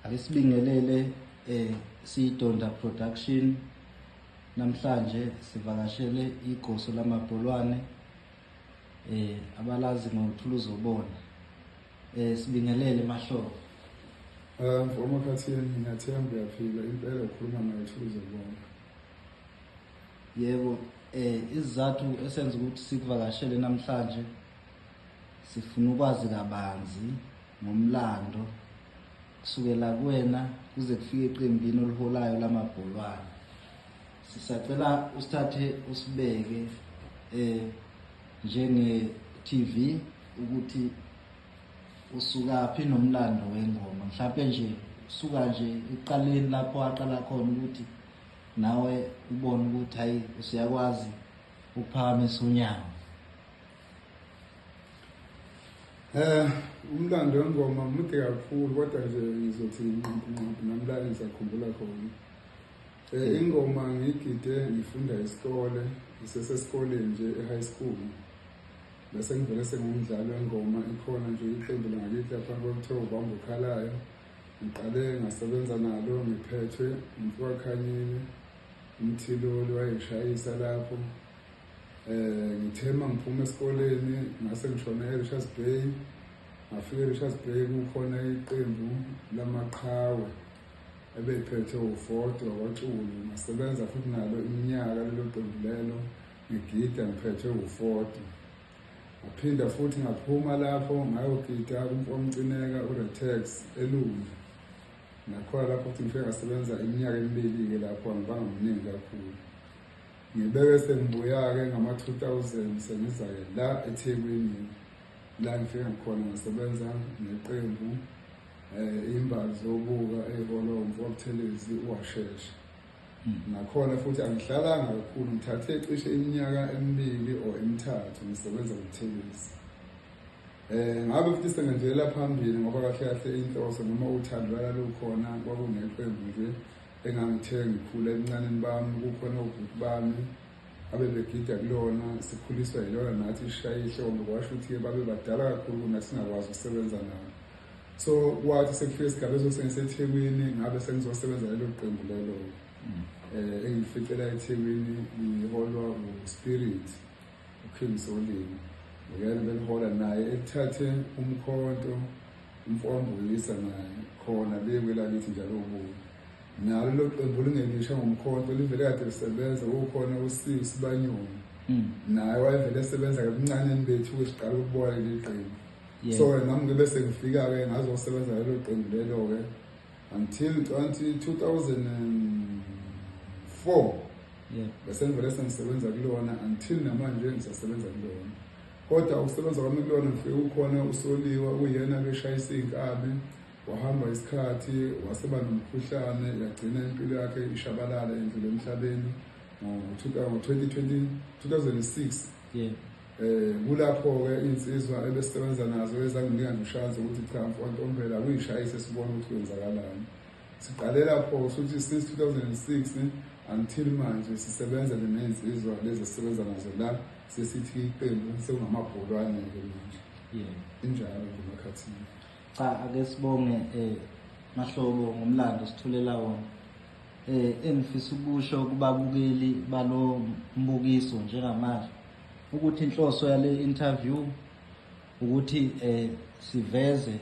Ake sibingelele Sidonda Production. Namhlanje sivakashele igoso lamabholwane abalazi ngoThuluzi Obona. Sibingelele Mahlobo. Mfowethu ngiyathemba uyaphila impela ukhuluma naye Thuluzi Obona. Yebo, isizathu esenza ukuthi sikuvakashele namhlanje sifuna ukwazi kabanzi ngomlando kusukela kuwena kuze kufike eqembini oliholayo lamabholwane. Sisacela usithathe usibeke njenge TV ukuthi usukaphi nomlando wengoma, mhlawumbe nje usuka nje eqaleni lapho waqala khona ukuthi nawe ubone ukuthi hayi usiyakwazi ukuphakamisa unyawo. Umlando wengoma mude kakhulu kodwa nje ngizothi namhlanje ngizakhumbula khona. Ingoma ngigide ngifunda isikole, ngisesesikoleni nje e-high school. Bese ngivele sengumdlali wengoma ikhona nje iqembu langakithi lapha kwakuthiwa Ubamba Ukhalayo. Ngiqale ngasebenza nalo ngiphethwe umfakakhanyile umthiloli wayeshayisa lapho. Ngithema ngiphuma esikoleni ngase ngishona eRichards Bay. Ngafika eRichards Bay kukhona iqembu lamaqhawe ebephethe uFoto waCulu. Ngasebenza futhi nalo iminyaka lelo qembu lelo ngigida ngiphethe uFoto. Ngaphinda futhi ngaphuma lapho ngayogida kumfomcineka uRetex eLungu. Nakhona lapho futhi ngifike ngasebenza iminyaka emibili-ke lapho angibanga mningi kakhulu. Ngibeke sengibuya-ke ngama-2000 sengiza-ke la eThekwini la ngifike khona ngasebenza neqembu imbali zobuka eholo umfowethelezi uwashesha. Nakhona futhi angihlalanga kakhulu, ngithathe cishe iminyaka emibili or emithathu ngisebenza kuThelezi. Ngabe futhi sengenzelela phambili ngoba kahle kahle inhloso noma uthando lalukhona kwakuneqembu nje engangithe ngikhula encane bami kukhona ubhuti bami abebegida kulona sikhuliswa yilona nathi ishaye ihlombe kwasho ukuthi babe badala kakhulu nathi singakwazi ukusebenza nabo. So kwathi sekufike isigaba sengiseThekwini ngabe sengizosebenza lelo qembu lelo. Engifikela eThekwini ngiholwa uSpirit uKing Solini. Ngiyena belihola naye ethathe umkhonto umfowambuyisa naye khona lekwelakithi njalo ubuye. Nalo lo qembu lingelisha ngomkhonto livele kade lisebenza kukhona uSivu Sibanyoni. Naye wayevele esebenza kancane bethu ukusiqala ukubona leli qembu. So nami ngibe sengifika-ke ngazosebenza lelo qembu lelo-ke until 2004. Bese ngivele sengisebenza kulona until namanje ngisasebenza kulona. Kodwa ukusebenza kwami kulona ngifike ukhona uSoliwa uyena beshayisa inkabi wahamba isikhathi waseba nomkhuhlane yagcina impilo yakhe ishabalala endlule emhlabeni ngo-2006. Kulapho-ke insizwa ebesebenza nazo ezanginika ngishansi ukuthi cha mfowethu uyishayise sibone ukuthi kwenzakalani. Siqale lapho futhi since 2006 until manje sisebenza nezinsizwa lezi sisebenza nazo la sesithi iqembu sekungamabholwane-ke manje. Injalo emakhathini. Cha ake sibonge Mahlobo ngomlando sithulela wona. Engifisa ukusho kubabukeli balo mbukiso njengamanje ukuthi inhloso yale interview ukuthi siveze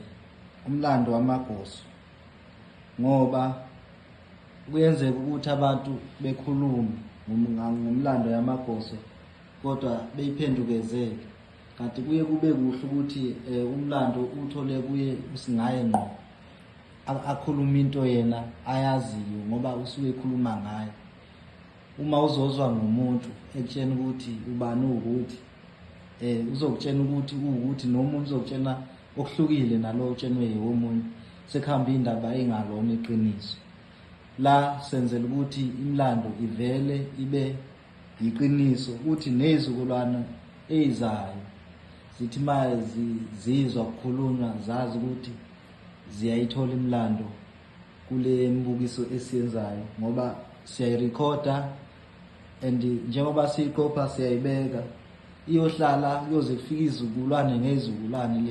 umlando wamagoso, ngoba kuyenzeka ukuthi abantu bekhuluma ngomlando yamagoso kodwa beyiphendukezele, kanti kuye kube kuhle ukuthi umlando uthole kuye usingaye ngqo akhuluma into yena ayaziyo ngoba usuke ekhuluma ngayo. Uma uzozwa ngomuntu ekutshena ukuthi ubani ukuthi uzokutshena ukuthi ukuthi nomuntu uzokutshena okuhlukile nalo utshenwe yiwomunye sekuhamba indaba engalona iqiniso. La senzela ukuthi imlando ivele ibe yiqiniso ukuthi nezizukulwana ezizayo zithi maye zizwa ukukhulunywa zazi ukuthi ziyayithola imlando kule mbukiso esiyenzayo ngoba siyayirecorda and njengoba siyiqopha siyayibeka iyohlala kuyoze kufike izizukulwane ngezizukulwane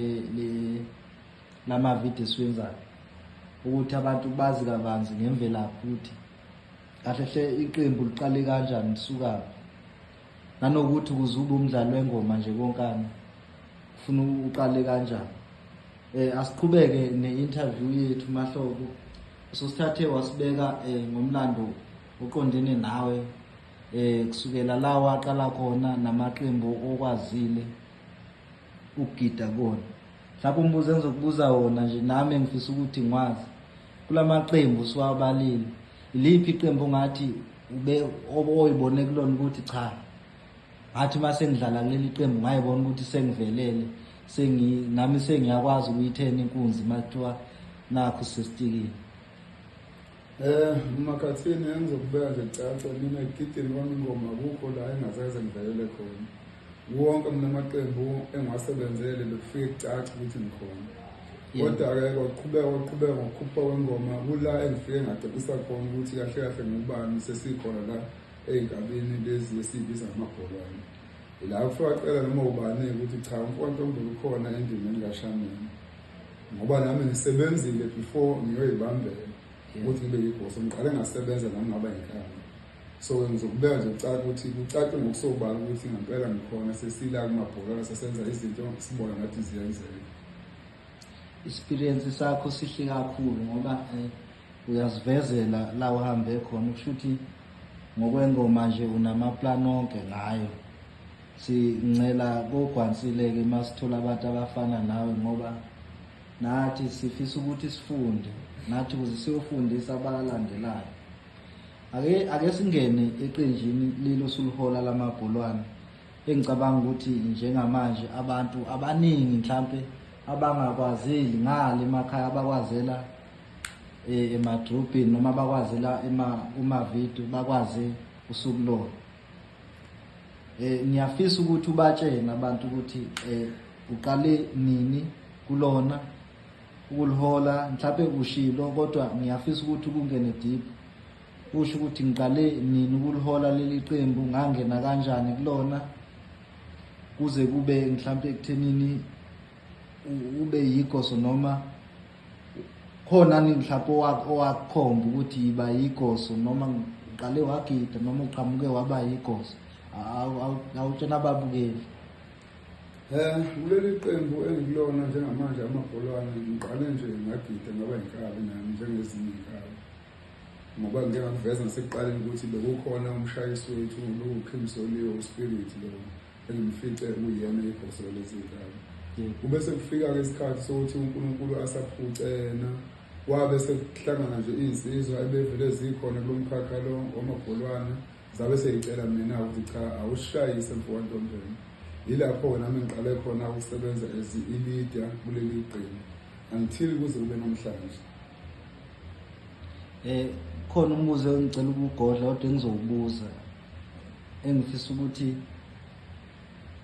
lama video esiwenzayo. ukuthi abantu bazi kabanzi ngemvelaphi ukuthi kahle hle iqembu liqale kanjani lisukaphi, nanokuthi ukuze ube umdlali wengoma nje konkana ufuna uqale kanjani. Asiqhubeke ne-interview yethu Mahlobo. Sosithathe wasibeka ngomlando oqondene nawe kusukela la waqala khona namaqembu okwazile ukugida kona. Mhlawumbe umbuzo engizokubuza wona nje nami engifisa ukuthi ngwazi kulamaqembu siwabalile, iliphi iqembu ongathi oyibone kulona ukuthi cha ngathi mase ngidlala kuleli qembu ngayibona ukuthi sengivelele nami sengiyakwazi ukuyithena inkunzi mathiwa nakho sesitikile? Makhathini engizokubeka nje caca, mina ekugideni kwami ingoma kukho la engazeze ngivelele khona. Wonke mina amaqembu engiwasebenzele bekufike kucaca ukuthi ngikhona. Kodwa-ke kwaqhubeka ngokukhupha kwengoma kula engifike ngacebisa khona ukuthi kahle kahle ngubani sesikhona la ey'nkabeni lezi esiyibiza ngamabholwane. La kufika cela noma ubani ukuthi cha uMfowantlombolo ukhona endimeni kaShameni, ngoba nami ngisebenzile before ngiyoyibambela ukuthi ngibe yibhosi. Ngiqale ngasebenza nami ngaba yinkani. So ngizokubeka nje kucaca ukuthi kucace ngokusobala ukuthi ngempela ngikhona sesila kumabholwane sesenza izinto sibona ngathi ziyenzeka. Experience sakho sihle kakhulu ngoba uyazivezela la uhambe khona, kusho ukuthi ngokwengoma nje unamaplan onke ngayo. Sincela kogwansile-ke masithola abantu abafana nawe, ngoba nathi sifisa ukuthi sifunde nathi ukuze siyofundisa abalandelayo. Ake singene eqenjini lelo sulihola lamabholwane. Engicabanga ukuthi njengamanje abantu abaningi mhlambe abangakwazeli ngale emakhaya abakwazela emadrobheni noma bakwazela umavidiyo bakwazi usuku lona. Ngiyafisa ukuthi ubatshene abantu ukuthi uqale nini kulona ukulihola. Mhlawumbe ushilo kodwa ngiyafisa ukuthi kungene deep, usho ukuthi ngiqale nini ukulihola leli qembu, ngangena kanjani kulona kuze kube mhlawumbe ekuthenini ube yigoso, noma khona ni mhlawumbe owakhomba ukuthi yiba yigoso, noma uqale wagida noma uqhamuke waba yigoso. Awutshena ababukeli. Kuleli qembu engikulona njengamanje amabholwane ngiqale nje ngagida ngaba yinkabi nami njengezinye iy'nkabi, ngoba ngike ngakuveza nasekuqaleni ukuthi bekukhona umshayisi wethu lokuKhimsoliwe uSpirit lo engimfice uyena igoso lezi iy'nkabi. Kube sekufika-ke isikhathi sokuthi uNkulunkulu asaphucena, wabe sekuhlangana nje iy'nsizwa ebevele zikhona kulo mkhakha lo wamabholwane, zabe seyicela mina ukuthi cha awusishayise Mfowantlombolo. Yilapho nami ngiqale khona ukusebenza as i-leader kuleli qembu until kuze kube namhlanje. Khona umbuzo engicela ukugodla kodwa engizowubuza engifisa ukuthi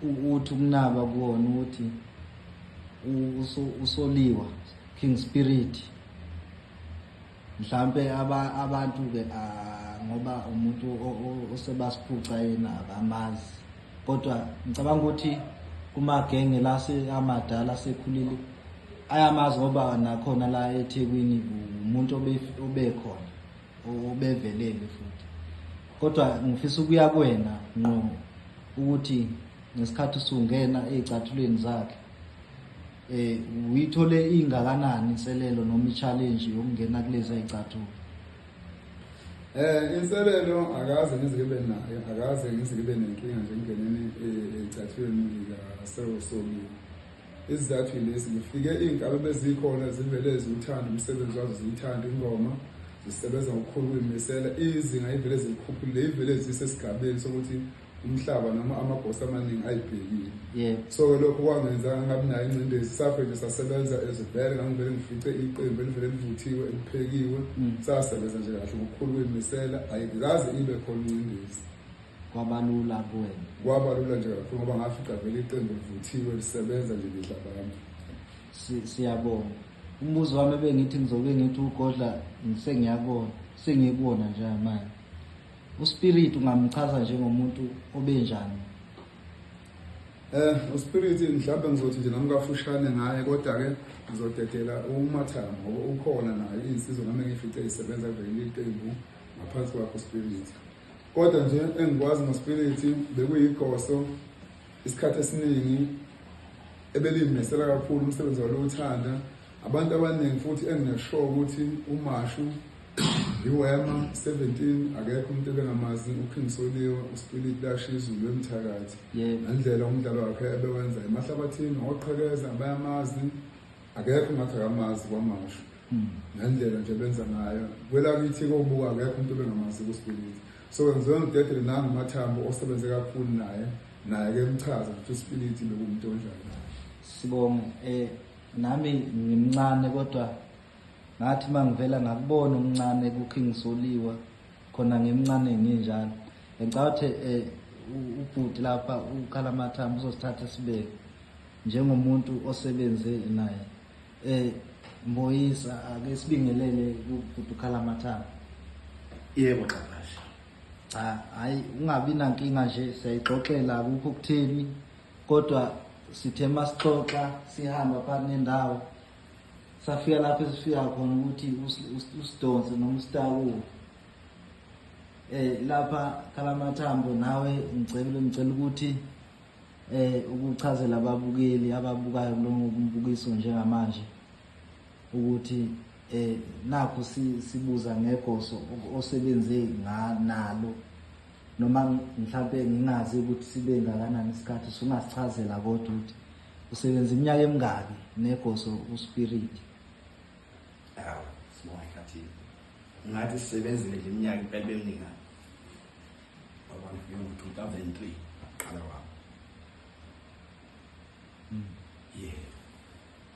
uthi ukunaba kuwona ukuthi usoliwa King Spirit mhlambe abantu-ke ngoba umuntu osebasiphuca yena abamazi, kodwa ngicabanga ukuthi kumagenge amadala asekhulile ayamazi ngoba nakhona la eThekwini umuntu obekhona obevelele futhi. Kodwa ngifisa ukuya kuwena ngqo ukuthi ngesikhathi usungena ezicathulweni zakhe uyithole ingakanani inselelo noma i-challenge yokungena kulezi zicathulo? Inselelo akaze ngizibe nayo, akaze ngizibe nenkinga nje ngeneni ezicathulweni likaSoliwe. Isizathu lesi ngifike iy'nkabi bezikhona zivele ziwuthanda umsebenzi wazo, ziyithanda ingoma, zisebenza ngokukhulu ukuyimisela, izinga ivele zilikhuphule, ivele zisesigabeni sokuthi umhlaba noma amabhosi amaningi ayibhekile. So lokho kwangenzanga ngabi nayo ingcindezi, safe nje sasebenza ezivele, ngangivele ngifice iqembu elivele livuthiwe eliphekiwe, sasebenza nje kahle ngokukhulu ukuyimisela, ayikaze ibe khona ingcindezi. Kwabalula kuwena? Kwabalula nje kakhulu ngoba ngafica vele iqembu livuthiwe lisebenza nje lihlabana. Siyabona. Umbuzo wami bengithi ngizobe ngithi ugodla sengiyabona sengiyibona nje manje. uSpirit ungamchaza njengomuntu obenjani? Uspirit mhlawumbe ngizothi nje nami kafushane ngaye kodwa ke ngizodedela uMathamba ngoba ukhona naye insizwa nami ngifice isebenza vele iqembu ngaphansi kwakho Spirit. Kodwa nje engikwazi ngoSpirit bekuyigoso isikhathi esiningi ebelimisela kakhulu umsebenzi walothanda abantu abaningi futhi engineshow ukuthi uMashu iWema 17 akekho umuntu ebengamazi uKing Soliwe uSpirit lashizulu emthakathi ngendlela umdlalo wakhe ebewenza emahlabathini oqhekeza bayamazi akekho ngathi akamazi kwaMashu ngendlela nje benza ngayo kwelakithi kobuka akekho umuntu ebengamazi kuSpirit. So ngizongidedele nami Mathambo osebenze kakhulu naye ke emchaza ukuthi uSpirit bekumuntu onjani. Sibonga nami ngimncane kodwa ngathi mangivela ngakubona umncane kuKing Soliwe khona ngimncane nginjalo ngicabanga ukuthi ubhuti lapha ukhala Mathambo uzosithatha sibeke njengomuntu osebenze naye Mboyisa ake sibingelele ubhuti ukhala Mathambo. Yebo qhaphasha. Hayi ungabi nankinga nje siyayixoxela akukho kutheni kodwa sithe masixoxa sihamba phakathi nendawo safika lapho esifika khona ukuthi usidonse noma usitawu lapha khala Mathambo nawe ngicela ukuthi ukuchazela ababukeli ababukayo kulo mbukiso njengamanje ukuthi nakho sibuza ngegoso osebenze nalo noma mhlawumbe ngingazi ukuthi sibe ngakanani isikhathi singasichazela kodwa ukuthi usebenza iminyaka emingaki negoso uSpirit. Sibonga kathi ngathi sisebenzile nje iminyaka impela bemningana abantu ngo-2003 qala wami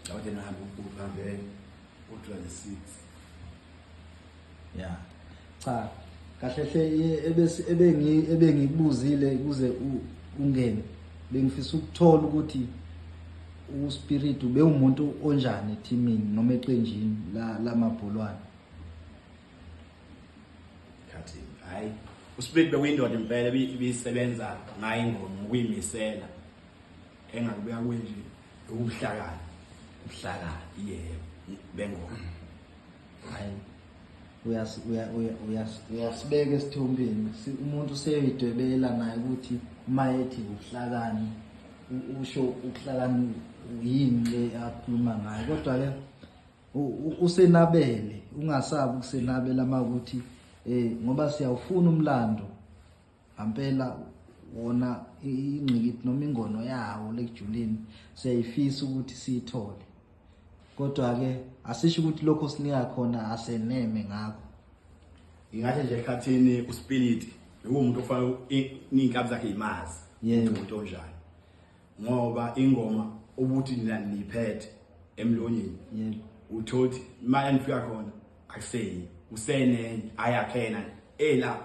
lapho nahamba uhambe u-26 cha kahle ebengikubuzile kuze ungene bengifisa ukuthola ukuthi uSpirit ube umuntu onjani ethimini noma eqenjini lamabholwane. Kathi hayi uSpirit bekuyindoda impela ibisebenza ngayo ingoma ukuyimisela engakubuya kwenje ubuhlakani yebo bengoma. Hayi uyasibeka esithombeni umuntu useyidwebela naye ukuthi uma ethi ubuhlakani usho ukuhlakani yini le akhuluma ngayo kodwa ke usenabele ungasabi ukusenabela makuthi ngoba siyawufuna umlando ngempela wona ingqikithi noma ingono yawo lekujuleni siyayifisa ukuthi siyithole kodwa ke asisho ukuthi lokho sinika khona aseneme ngakho. Ingathi nje ekhathini uSpirit bekumuntu ofana ininkabi zakhe imazi umuntu onjani ngoba ingoma ubuthi niphethe emlonyeni uthothi imali nifika khona akuseyi usenenye ayakhena la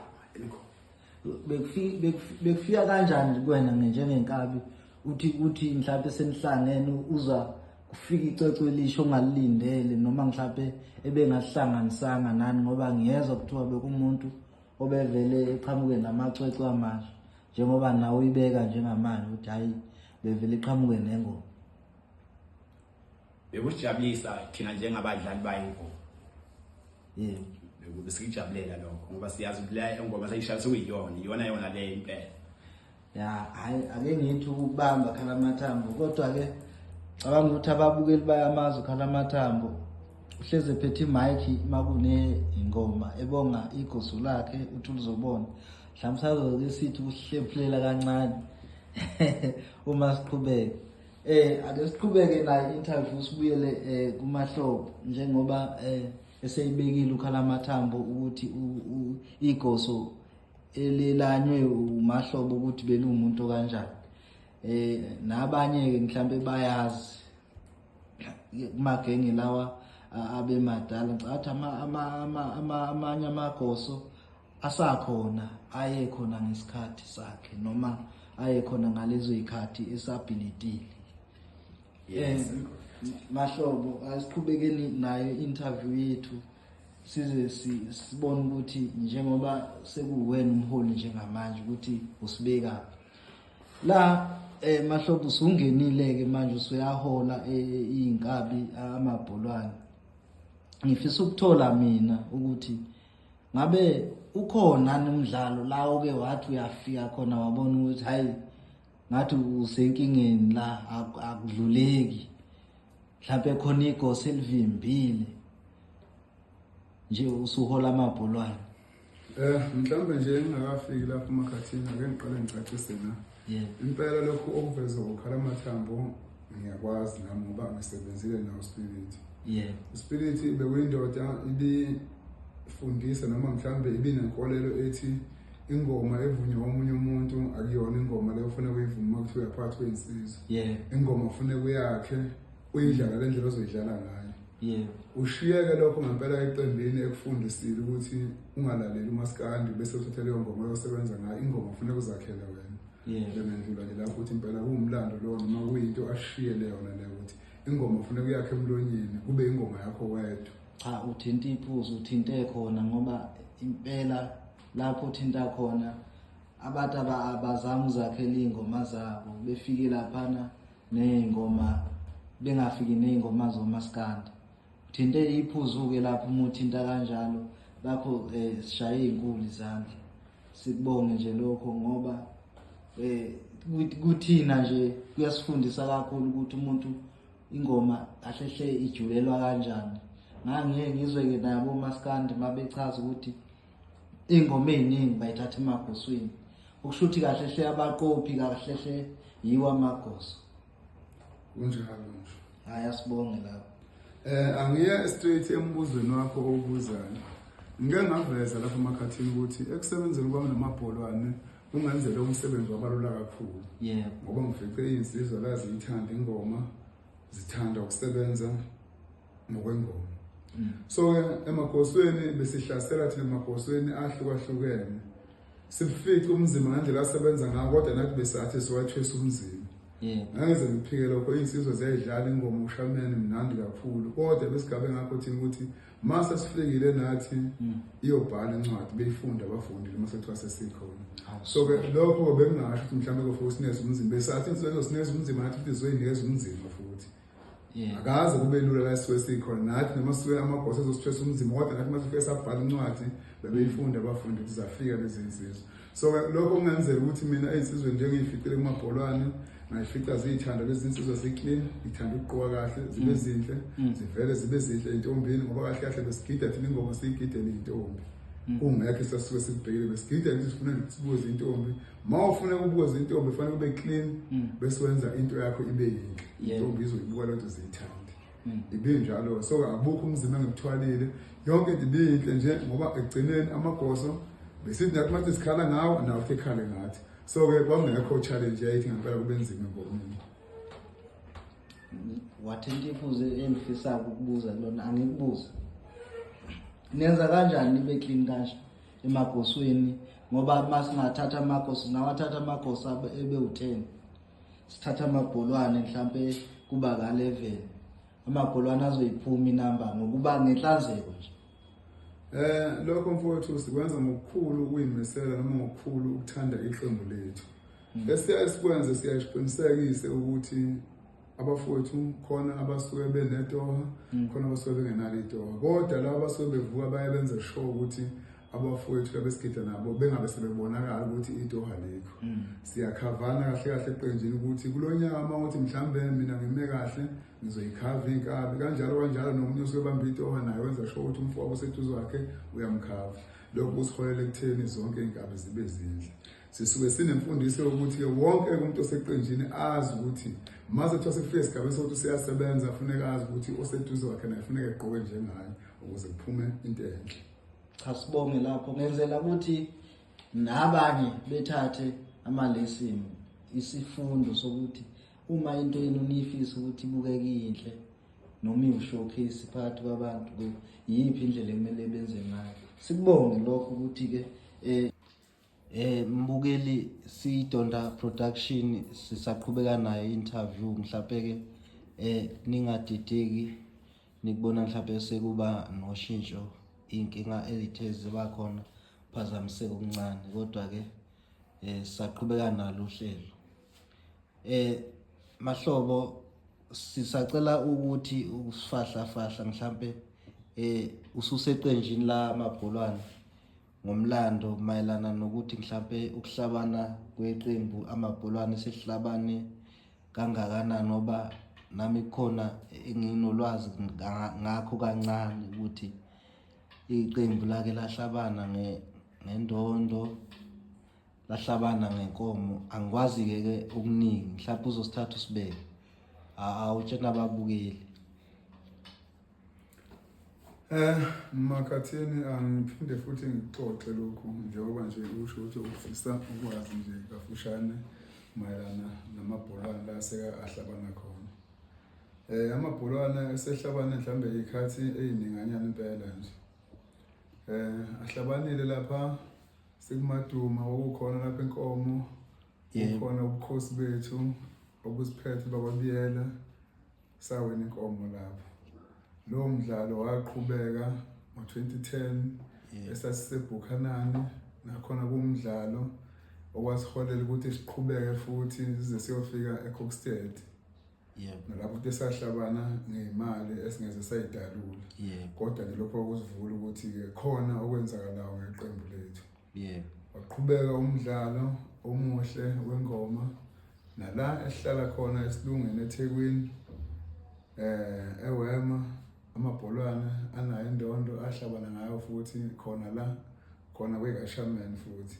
bekufika kanjani kuwena njengenkabi uthi mhlawumbe senihlangene uza kufika icece elisho ongalilindele noma mhlawumbe ebengahlanganisanga nani ngoba ngiyezwa kuthiwa bekumuntu obevele eqhamuke namacwecwe amasha njengoba nawe uyibeka njengamanje ukuthi hayi bevele eqhamuke nengoma. Bekusijabulisa thina njengabadlali bayingoma. Besijabulela lokho ngoba siyazi ukuthi la engoma sayishaya sekuyiyona yona le impela. Hayi ake ngithi ukubamba khala Mathambo kodwa ke cabanga ukuthi ababukeli bayamazi ukhala Mathambo uhleze phethe imic makune ingoma ebonga igoso lakhe uthi uzobona mhlawumbe sazoke sithi usihlephulela kancane uma siqhubeka ake siqhubeke nayo interview sibuyele kuMahlobo njengoba eseyibekile ukhala Mathambo ukuthi igoso elelanywe uMahlobo ukuthi belumuntu kanjani nabanye ke mhlambe bayazi kumagenge lawa abemadala ngicathi amanye amagoso asakhona aye khona ngesikhathi sakhe noma aye khona ngalezo izikhathi esabhilitile. Mahlobo asiqhubekeni nayo interview yethu size sibone ukuthi njengoba sekuwena umholi njengamanje ukuthi usibeka la mahlobo usungenile ke manje usuyahola inkabi amabholwane. Ngifisa ukuthola mina ukuthi ngabe ukhona nomdlalo la oke wathi uyafika khona wabona ukuthi hayi ngathi usenkingeni la akudluleki. Mhlawumbe khona igosi elivimbile nje usuhola amabholwane. Mhlawumbe nje ngingakafiki lapho emakhathini ake ngiqale ngicacise na. Impela lokho okuveza ukhala amathambo ngiyakwazi nami ngoba ngisebenzile nawo Spirit. Spirit bekuyindoda ibifundisa noma mhlawumbe ibinenkolelo ethi ingoma evunywa omunye umuntu akuyona ingoma leyo ufuna ukuyivuma kuthiwa phakathi kwensizwe. Ingoma ufuna kuyakhe uyidlala le ndlela ozoyidlala ngayo. Ushiyeke lokho ngempela eqembini ekufundisile ukuthi ungalaleli umaskandi bese uthatha leyo ngoma oyosebenza ngayo. Ingoma ufuna ukuzakhela wena. Ngendlula nje lapho ukuthi impela kuwumlando lo noma kuyinto ashiyele yona leyo ukuthi ingoma ufuna kuyakhe emlonyeni kube ingoma yakho wedwa. Cha uthinta iphuzu uthinte khona ngoba impela lapho uthinta khona abantu abazama uzakhela ingoma zabo befike laphana nezingoma bengafiki nezingoma zomaskandi. Uthinte iphuzu ke lapho umuthinta kanjalo lapho sishaye izinkulu izandla. Sikubonge nje lokho ngoba kuthina nje kuyasifundisa kakhulu ukuthi umuntu ingoma ahlehle ijulelwa kanjani. Ngangeke ngizwe ke nabo umaskandi mabechaza ukuthi ingoma eziningi bayithatha emagosweni. Ukusho ukuthi kahle hle abaqophi kahle hle yiwa amagoso. Kunjalo nje. Hayi asibonge lapho. Angiye straight embuzweni wakho obuzayo. Ngike ngaveza lapha emakhathini ukuthi ekusebenzeni kwami namabholwane kungenzela umsebenzi wabalula kakhulu. Ngoba ngifice izinsizwa la ziyithanda ingoma, zithanda ukusebenza ngokwengoma. So emagosweni besihlasela thina emagosweni ahlukahlukene. Sifice umzimba ngandlela asebenza ngayo kodwa nathi besathi siwathwesa umzimba. Ngeze ngiphike lokho izinsizwa ziyayidlala ingoma ushamene mnandi kakhulu kodwa besigabe ngakho thina ukuthi mase sifikile nathi iyobhala incwadi beyifunda abafundi mase kuthiwa sesikhona. So ke lokho bekungasho ukuthi mhlawumbe kufuna sineze umzimba besathi insizwa sineze umzimba nathi futhi sizoyinikeza umzimba futhi. Akaze kube lula la siwe sikhona nathi noma siwe amagosa ezosithwesa umzimba kodwa nathi mase fike sabhala incwadi bebeyifunda abafundi ukuthi zafika lezi zinsizwa. So lokho kungenzeka ukuthi mina izinsizwe njengeyificile kumabholwane ngayifica ziyithanda lezi zinsizwa ziclean ithanda ukuqoka kahle zibe zinhle zivele zibe zinhle intombini ngoba kahle kahle besigida thina ingoma siyigidele intombi. Ungekho sasuke sikubhekile besigida nje sifuna ukubuza intombi mawufuna ukubuza intombi kufanele ube clean bese wenza into yakho ibe yinhle intombi izoyibuka lento ziyithanda ibinjalo. So akubukho umzimba ngikuthwalile yonke into ibinhle nje ngoba egcineni amagoso besithi nathi manje sikhala ngawo nawo ekhale ngathi. So ke kwangekho challenge yayithi ngempela kube nzima ngomini. Wathinta iphuzu engifisa ukubuza lona angikubuza. Nenza kanjani nibe clean kanje emagosweni ngoba masingathatha amagoso ngawathatha amagoso ebe u10. Sithatha amabholwane mhlambe kuba ka 11. Amabholwane azoyiphuma inamba ngokuba ngenhlanzeko nje. Lokho mfowethu sikwenza ngokukhulu ukuyimisela noma ngokukhulu ukuthanda iqembu lethu. Bese sikwenze siyasiqinisekise ukuthi abafowethu khona abasuke benetoha khona abasuke bengenalo itoha kodwa laba abasuke bevuka bayabenza sure ukuthi abafowethu labesigida nabo bengabe sebebonakala ukuthi itoha lekho. Siyakhavana kahle kahle eqenjini ukuthi kulonyama ukuthi mhlambe mina ngime kahle ngizoyikhava inkabi kanjalo nomunye usuke bamba itoha naye wenza sure ukuthi umfowabo oseduze wakhe uyamkhava. Lokho kusiholela ekutheni zonke inkabi zibe zinhle. Sisuke sinemfundiso ukuthi wonke umuntu oseqenjini azi ukuthi maze kuthiwa sekufike isigaba sokuthi siyasebenza kufuneka azi ukuthi oseduze wakhe naye kufuneka egqoke njengaye ukuze kuphume into enhle. Cha sibonge lapho ngenzela ukuthi nabanye bethathe amalesson isifundo sokuthi uma into yenu nifisa ukuthi ibukeke inhle noma i-showcase phakathi kwabantu yiphi indlela ekumele benze ngayo. Sikubonge lokho ukuthi ke mbukeli Sidonda Production sisaqhubeka nayo interview mhlawumbe ke ningadideki nikubona mhlawumbe sekuba noshintsho inkinga ezithe ziba khona phazamiseka okuncane kodwa ke sisaqhubeka nalo uhlelo. Mahlobo sisacela ukuthi usifahla mhlambe ususeqenjini la mabholwane ngomlando mayelana nokuthi mhlambe ukuhlabana kweqembu amabholwane sehlabane kangakanani ngoba nami khona enginolwazi ngakho kancane ukuthi iqembu lake lahlabana ngendondo lahlabana ngenkomo. Angikwazi ke okuningi mhlawumbe uzosithatha usibeke awutshena ababukeli. Makhathini angiphinde futhi ngixoxe lokhu njengoba nje usho ukuthi ufisa ukwazi nje kafushane mayelana namabholwane la seka ahlabana khona. Amabholwane esehlabana mhlambe ikhathi ezininganyana impela nje. Ahlabanile lapha sekumaduma okukhona lapha enkomo, kukhona ubukhosi bethu obusiphethe bakwabiyela sawena inkomo lapho. Lo mdlalo waqhubeka ngo-2010 esasiseBuchanan nakhona kumdlalo okwasiholela ukuthi siqhubeke futhi size siyofika eKokstad. Nalapho tesahlabana ngeimali esingeze sayidalula. Kodwa ke lokho kusivula ukuthi ke khona okwenzakalayo ngeqembu lethu. Waqhubeka umdlalo omuhle wengoma nala esihlala khona esilungene eThekwini eWema amabholwane anayo indondo ahlabana ngayo futhi khona kweKashaman futhi.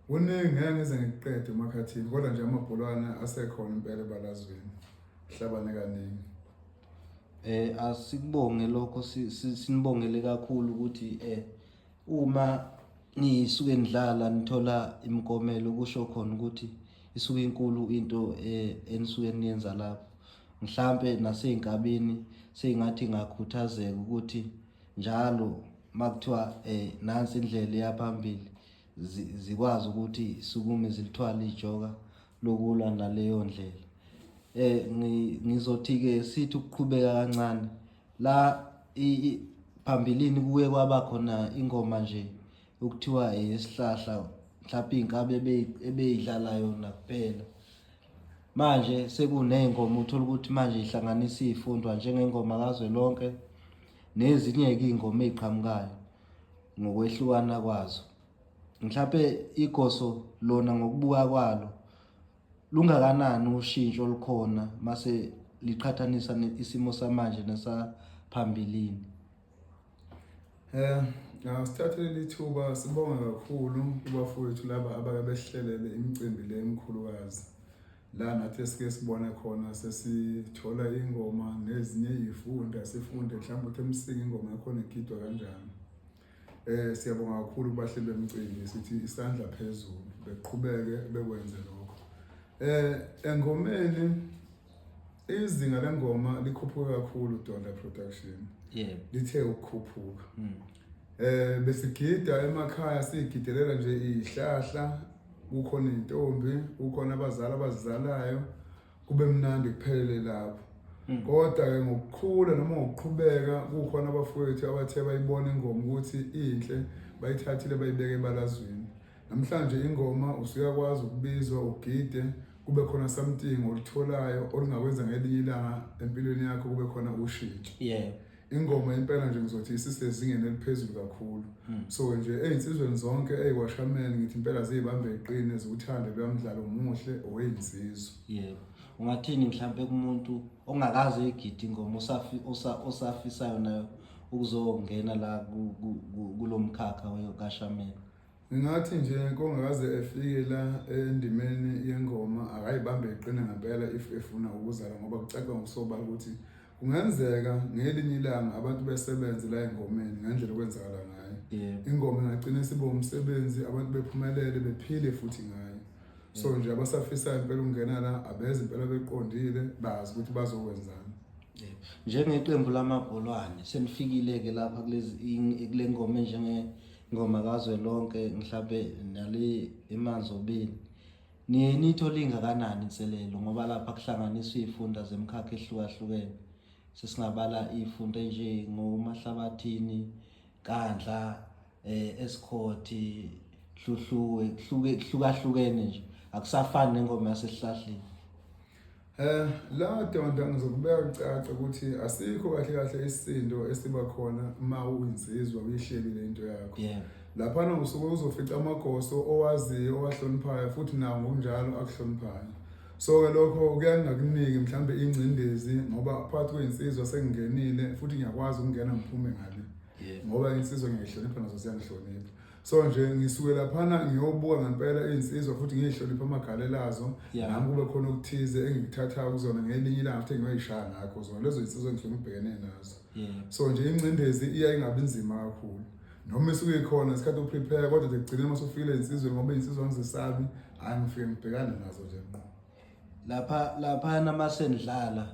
Kuningi ngeke ngize ngiqede emakhathini kodwa nje amabholwane asekhona impela ebalazweni hlabane kaningi. Asikubonge lokho sinibongele kakhulu ukuthi uma nisuke nidlala nithola imikomelo kusho khona ukuthi isuke inkulu into enisuke niyenza lapho. Mhlambe nasey'nkabeni seyingathi ngakhuthazeka ukuthi njalo makuthiwa nansi indlela yaphambili zikwazi ukuthi sukume zilithwala ijoka lokulwa naleyo ndlela. Ngizothi ke sithi ukuqhubeka kancane la phambilini kuye kwaba khona ingoma nje ukuthiwa esihlahla mhlawumbe inkabe ebeyidlala yona kuphela. Manje sekunezingoma uthola ukuthi manje ihlanganisa izifundwa njengengoma kaZwelonke nezinye ke izingoma eziqhamukayo ngokwehlukana kwazo. Mhlawumbe igoso lona ngokubuka kwalo lungakanani ushintsho olukhona mase liqhathanisa isimo samanje nesaphambilini. Sithathe leli thuba sibonga kakhulu kubafowethu laba abake behlelele imicimbi le emikhulukazi. La nathi sike sibona khona sesithola ingoma nezinye izifunda sifunde mhlawumbe ukuthi emsiki ingoma yakhona igidwa kanjani. Siyabonga kakhulu kubahleli bemicimbi sithi isandla phezulu beqhubeke bekwenze lokho. Engomeni izinga lengoma likhuphuka kakhulu Donda Production. Lithe ukukhuphuka. Besigida emakhaya sigidelela nje ihlahla kukhona intombi kukhona abazali abazizalayo kube mnandi kuphelele lapho. Kodwa ke ngokukhula noma ngokuqhubeka kukhona abafowethu abathe bayibona ingoma ukuthi inhle bayithathile bayibeke ebalazweni. Namhlanje ingoma usuyakwazi ukubizwa ugide kube khona something olitholayo olungakwenza ngelinye ilanga empilweni yakho kube khona ushintsho. Ingoma impela nje ngizothi isisezingeni eliphezulu kakhulu. So nje ezinsizweni zonke eziwashameni ngithi impela zibambe iqine zokuthanda lomdlalo omuhle owenzizwe. Ungathini mhlambe kumuntu ongakaze egida ingoma osafisayo nayo ukuzongena la kulomkhakha weKashaman? Ngingathi nje kongakaze efike la endimeni yengoma akayibambe iqine ngempela efuna ukuzala ngoba kucaca ngokusobala ukuthi kungenzeka ngelinye ilanga abantu besebenze la engomeni ngendlela okwenzakala ngayo. Ingoma ingagcina sibe umsebenzi abantu bephumelele bephile futhi ngayo. So nje abasafisayo impela ukungena la abeze impela beqondile bazi ukuthi bazokwenzani. Njengeqembu lamabholwane senifikile ke lapha kule ngoma njengengoma kaZwelonke mhlawumbe nale emanzobeni. Nitho lingakanani inselelo ngoba lapha kuhlanganiswa izifunda zemkhakha ehlukahlukene. Sesingabala izifunda nje ngomahlabathini, Kandla, Eskhoti, Hluhluwe, hlukahlukene nje. Akusafani nengoma yasesihlahleni. La donda ngizokubeka kucaca ukuthi asikho kahle isisindo esiba khona uma uyinsizwa uyihleli lento yakho. Yebo. Laphana usuke uzofica amagoso owaziyo owahloniphayo futhi nawo ngokunjalo akuhloniphayo. So ke lokho kuyangakuniki mhlambe ingcindezi ngoba phakathi kwezinsizwa sengingenile futhi ngiyakwazi ukungena ngiphume ngale. Ngoba insizwa ngiyahlonipha nazo ziyangihlonipha. So nje ngisuke laphana ngiyobuka ngempela izinsizwa futhi ngiyihlonipha amagalelazo nami kube khona ukuthize engikuthathayo kuzona ngelinye ilanga futhi ngiyoyishaya ngakho zona lezo zinsizwa ngibhekene nazo. So nje ingcindezi iya ingabi nzima kakhulu. Noma isuke ikhona isikhathi uprepare kodwa ekugcineni mase ufike insizwe ngoba insizwa ngizisabi hayi ngifike ngibhekane nazo nje ngqo. Lapha namasendlala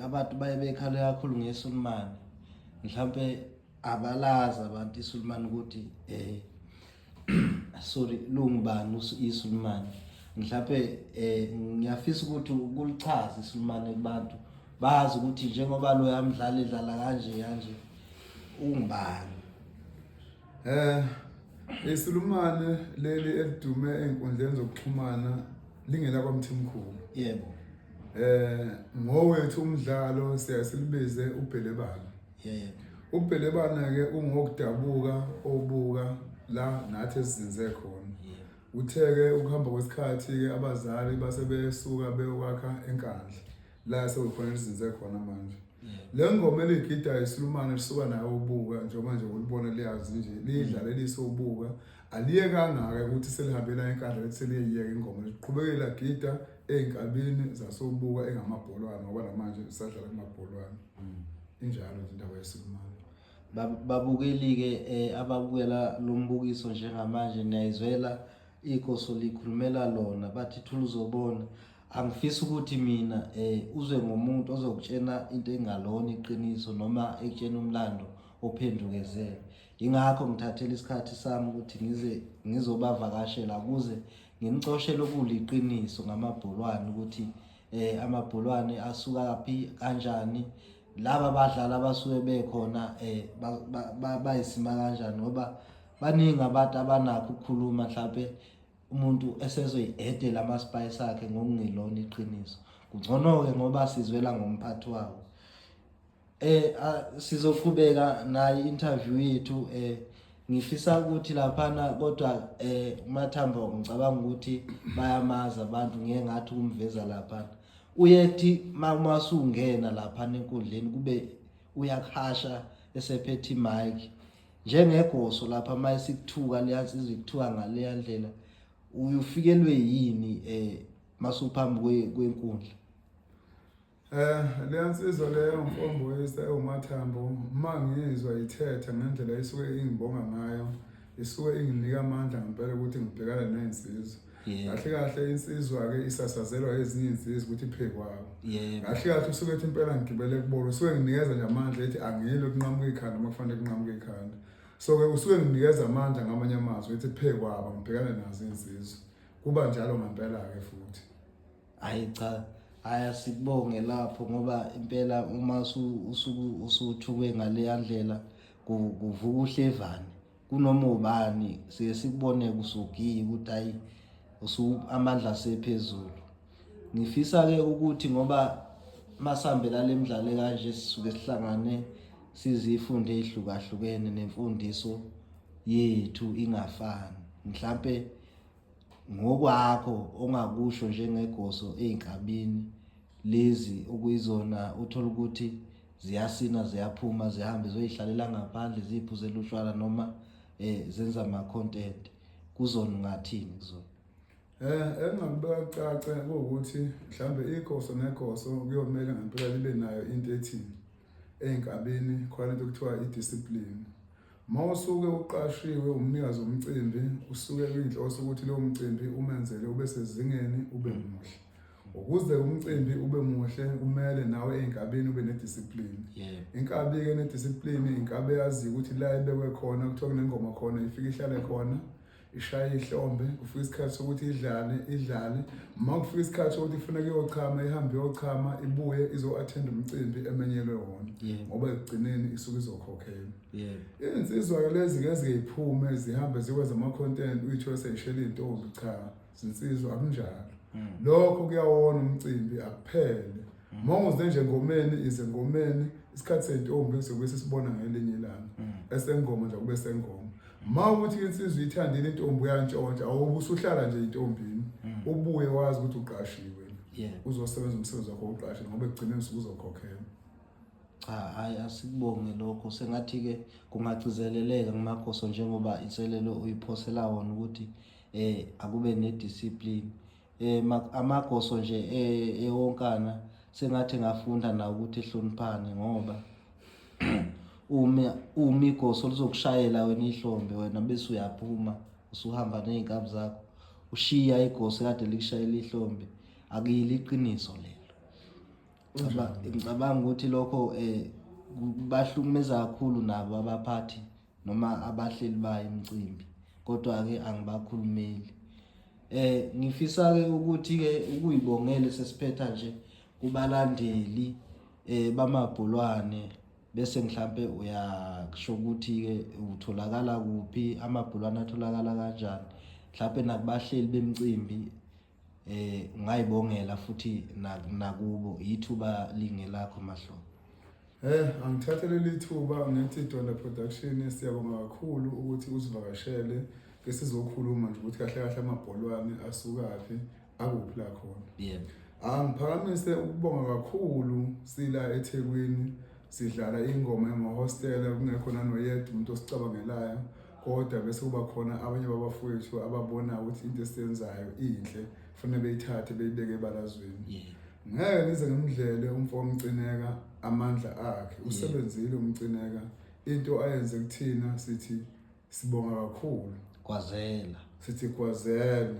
abantu baye bekhale kakhulu ngeSulumane. Mhlambe abalazi abantu iSulumane ukuthi sorry lungubani iSulumane. Mhlambe ngiyafisa ukuthi ukulichaza iSulumane kubantu bazi ukuthi njengoba lo yamdlala edlala kanje ungubani. iSulumane leli elidume enkundleni zokuxhumana lingela kwaMthimkhulu. Yebo. Ngowethu umdlalo siyasilibize uBhelebana. Yebo. uBhelebana ke ungokudabuka obuka la nathi esizinze khona. Utheke ukuhamba kwesikhathi ke abazali base besuka beyokwakha enkandla la sekukhona esizinze khona manje. Le ngoma eligida iSulumane lisuka nayo ubuka njengoba nje ulibona liyazi nje lidlala lisobuka aliye kangaka ukuthi selihambela enkandla lethi seliyiyeka ingoma liqhubekela gida einkabini zasobuka engamabholwana ngoba namanje isadlala kumabholwana. Injalo nje indaba yeSulumane. Babukeli ke ababukela lo mbukiso njengamanje niyayizwela ikoso likhulumela lona bathi thuluzobona. Angifisi ukuthi mina uzwe ngomuntu ozokutshena into engalona iqiniso noma ekutshena umlando ophendukezela. Ingakho ngithathela isikhathi sami ukuthi ngizobavakashela kuze ngimcoshele okuliqiniso ngamabholwane ukuthi amabholwane asuka kaphi kanjani, laba badlali abasuke bekhona bayisima kanjani ngoba baningi abantu abanakho ukukhuluma mhlawumbe umuntu esezoyedela amaspice akhe ngokungelona iqiniso. Kungcono ke ngoba sizwela ngomphathi wawo. Sizoqhubeka nayo interview yethu ngifisa ukuthi laphana kodwa uMathamba ngicabanga ukuthi bayamaza abantu ngeke ngathi kumveza laphana. Uyethi masungena laphana enkundleni kube uyakhasha esephethe mic njengegoso lapha mayisikuthuka liyansizwa ikuthuka ngale ndlela. Uyifikelwe yini masuphambi kwenkundla? Leyansizwa leyo mfomboyisa ewuMathambo mangizwa ithetha ngendlela isuke ingibonga ngayo isuke inginika amandla ngempela ukuthi ngibhekane nezinsizwa. Kahle insizwa ke isasazelwa ezinye insizwa ukuthi iphekwayo. Kahle usuke ethi impela ngigibele kubona usuke nginikeza nje amandla ethi angiyilo kunqamuka ikhanda makufanele kunqamuka ikhanda. So ke usuke nginikeza amandla ngamanye amazwi ethi phekwaba ngibhekane nazo insizwa. Kuba njalo ngempela ke futhi. Hayi cha ayasibonge lapho ngoba impela uma usuthuke ngale ndlela kuvuka uhlevane kunoma ubani siye sikubone kusugiye ukuthi hayi amandla asephezulu. Ngifisa ke ukuthi ngoba masihambela lemidlalo kanje sisuke sihlangane sizifunde ezihlukahlukene nemfundiso yethu ingafani. Mhlambe ngokwakho ongakusho njengegoso einkabini lezi okuyizona uthola ukuthi ziyasina ziyaphuma zihambe zoyihlalela ngaphandle ziphuzela ushwala noma zenza ama content kuzona ngathini kuzona. Engakubeka cace ukuthi mhlambe igoso negoso kuyomela ngempela libe nayo into ethini einkabini khona into ekuthiwa idiscipline. Mawusuke uqashiwe umnikazi womcimbi usuke kuyinhloso ukuthi lo mcimbi umenzele ube sezingeni ube muhle. Ukuze umcimbi ube muhle kumele nawe einkabini ube nediscipline. Inkabi ke nediscipline inkabe yazi ukuthi la ibekwe khona kuthiwa kunengoma khona ifika ihlale khona ishaye ihlombe kufika isikhathi sokuthi idlale makufika isikhathi sokuthi ifuneka iyochama ihambe iyochama ibuye izo-attend umcimbi emenyelwe wona ngoba ekugcineni isuke izokhokhela. Insizwa ke lezi ke zingayiphume zihambe zikwenza ama content uyithola seyishela intombi cha zinsizwa akunjalo. lokho kuyawona umcimbi akuphele mawuze nje engomeni izengomeni isikhathi sentombi sobe sisibona ngelinye ilanga esengoma nje kube sengoma mawuthi insizwe ithandile intombi yantshontsha awubusuhlala nje intombini ubuye wazi ukuthi uqashiwe uzosebenza umsebenzi wakho uqashe ngoba egcineni uzokhokhela. Cha hayi asikubonge lokho sengathi ke kungagcizeleleka kumakhoso njengoba inselelo uyiphosela wona ukuthi akube nediscipline amagoso nje ewonkana sengathi ngafunda na ukuthi ehloniphane ngoba uma igoso lizokushayela wena ihlombe wena bese uyaphuma usuhamba nezikabi zakho ushiya igoso kade likushayela ihlombe akuyili iqiniso lelo. Ngicabanga ukuthi lokho bahlukumeza kakhulu nabo abaphathi noma abahleli bayo imicimbi kodwa ke angibakhulumeli. Ngifisa ke ukuthi ke ukuyibongela sesiphetha nje kubalandeli bamabholwane bese mhlambe uyakusho ukuthi ke utholakala kuphi amabholwane atholakala kanjani mhlambe nakubahleli bemicimbi ungayibongela futhi nakubo ithuba lingelakho Mahlobo. Angithathele lithuba ngithi Donda Production siyabonga kakhulu ukuthi usivakashele ke sizokhuluma nje ukuthi kahle kahle amabholwane asukaphi akuphi la khona. Yebo. Angiphakamise ukubonga kakhulu sila eThekwini sidlala ingoma yamahostela kungekho nanoyedwa umuntu osicabangelayo kodwa bese kuba khona abanye babafowethu ababona ukuthi into esiyenzayo inhle kufanele beyithathe beyibeke ebalazweni. Ngeke nize ngemidlele umfo womcineka amandla akhe usebenzile umcineka into ayenze kuthina sithi sibonga kakhulu kwazela sithi kwazela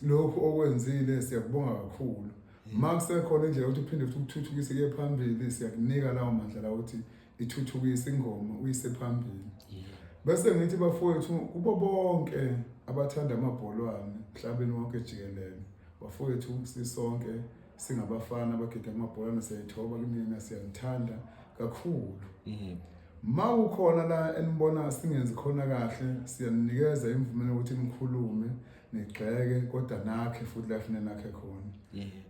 lokho okwenzile siyakubonga kakhulu makusekhona indlela ukuthi uphinde futhi ukuthuthukise ke phambili siyakunika lawo mandla la ukuthi ithuthukise ingoma uyise phambili. Bese ngithi bafowethu kubo bonke abathanda amabholwane mhlabeni wonke jikelele bafowethu sisonke singabafana abagida amabholwane siyayithoba kumina siyanthanda kakhulu. Mawukhona la enibona singenzi khona kahle siyanikeza imvume ukuthi nikhulume nigxeke kodwa nakhe futhi la fune nakhe khona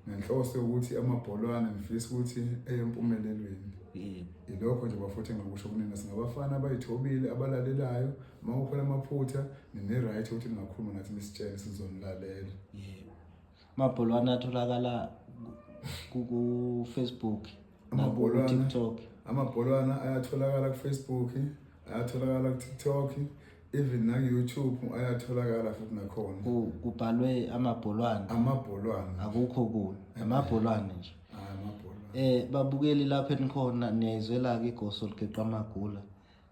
nenhloso ukuthi amabholwane ngifisa ukuthi eyempumelelweni. Ilokho nje bafuthe ngakusho kunina singabafana abayithobile abalalelayo mawukhona amaphutha nine right ukuthi ningakhuluma nathi nisitshele sizonilalela. Amabholwane atholakala ku Facebook na ku TikTok. Amabholwane ayatholakala ku Facebook ayatholakala ku TikTok even na YouTube ayatholakala futhi nakhona kubhalwe amabholwane akukho kulo amabholwane nje. Babukeli lapha enikhona niyizwela ke igoso ligeqa amagula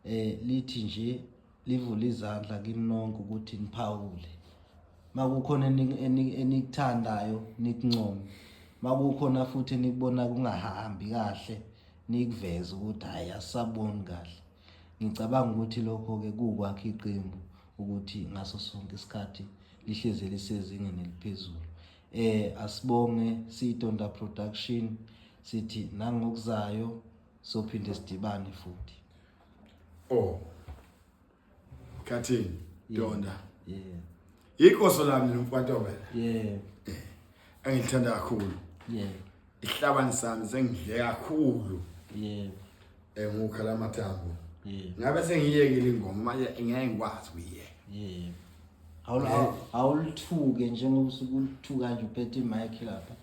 lithi nje livula izandla kinonke ukuthi niphawule makukhona enikuthandayo nikuncome makukhona futhi nikubona kungahambi kahle nikuveza ukuthi hayi asaboni kahle. Ngicabanga ukuthi lokho ke kukwakhe iqembu ukuthi ngaso sonke isikhathi lihleze lisezingeni eliphezulu. Asibonge siDonda Production sithi nangokuzayo sophinde sidibane futhi. Khathini Donda. Ikoso lami nomfantobela. Engithanda kakhulu. Ihlabani sami sengidle kakhulu. Ngukhala amathambo. Ngabe sengiyekile ingoma manje ngeke ngikwazi kuyiyeka. Awulithuke njengoba usukulithuka nje uphethe imic lapha.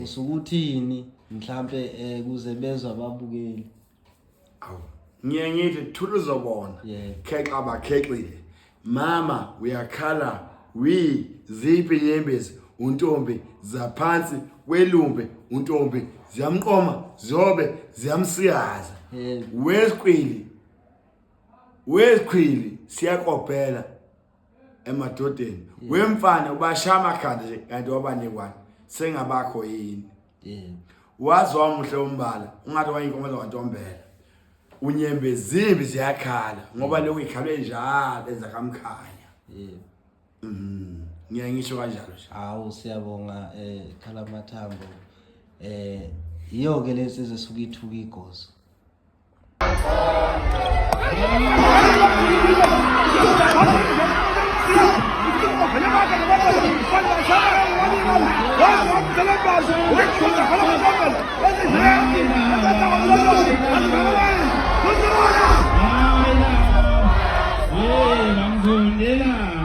Usukuthini mhlambe kuze bezwe ababukeli. Ngithi thuluzobona. Khexa abakhexile. Mama uyakhala ziphi inyembezi untombi zaphansi kwelumbe untombi ziyamqoma zobe ziyamsiyaza. Wesikhwili siyakopela emadodeni wemfana ubashama khanda nje kanti wabanekwana sengabakho yini. Wazwa umuhle umbala ungathi wayinkomo zaNtombela unyembe zimbi ziyakhala ngoba lokho ikhalwe njalo ezakamkhanya. Ngisho kanjalo nje. Hawu siyabonga Khala Mathambo. Iyo ke lesi ezesuka ithuka igoso. Vamos, Sondela